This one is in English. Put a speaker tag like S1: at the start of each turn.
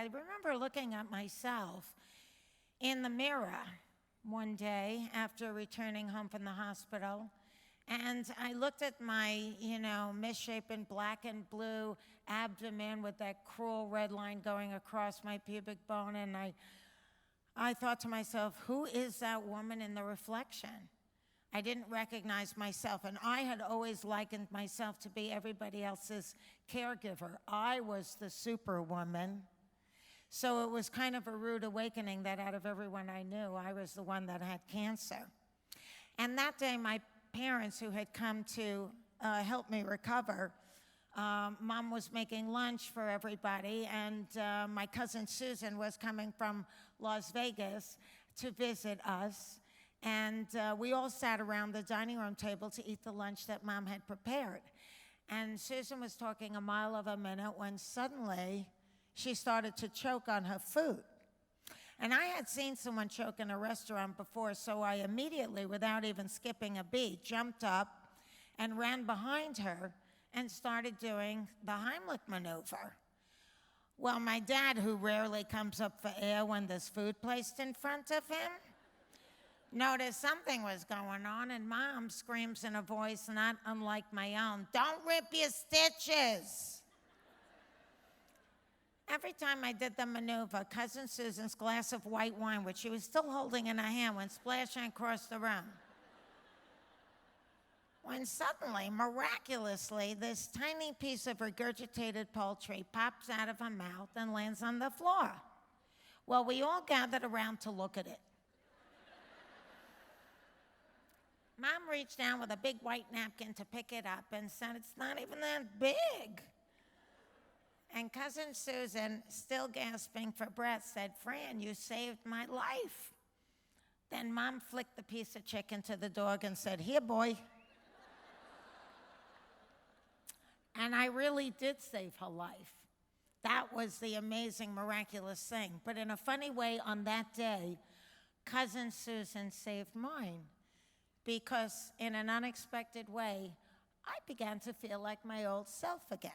S1: I remember looking at myself in the mirror one day after returning home from the hospital. And I looked at my, misshapen black and blue abdomen with that cruel red line going across my pubic bone. And I thought to myself, who is that woman in the reflection? I didn't recognize myself. And I had always likened myself to be everybody else's caregiver. I was the superwoman. So it was kind of a rude awakening that out of everyone I knew, I was the one that had cancer. And that day, my parents, who had come to help me recover, Mom was making lunch for everybody, and my cousin Susan was coming from Las Vegas to visit us. And we all sat around the dining room table to eat the lunch that Mom had prepared. And Susan was talking a mile of a minute when suddenly she started to choke on her food. And I had seen someone choke in a restaurant before, so I immediately, without even skipping a beat, jumped up and ran behind her and started doing the Heimlich maneuver. Well, my dad, who rarely comes up for air when there's food placed in front of him, noticed something was going on, and Mom screams in a voice not unlike my own, "Don't rip your stitches!" Every time I did the maneuver, Cousin Susan's glass of white wine, which she was still holding in her hand, went splashing across the room. When suddenly, miraculously, this tiny piece of regurgitated poultry pops out of her mouth and lands on the floor. Well, we all gathered around to look at it. Mom reached down with a big white napkin to pick it up and said, "It's not even that big." And Cousin Susan, still gasping for breath, said, "Fran, you saved my life." Then Mom flicked the piece of chicken to the dog and said, "Here, boy." And I really did save her life. That was the amazing, miraculous thing. But in a funny way, on that day, Cousin Susan saved mine. Because in an unexpected way, I began to feel like my old self again.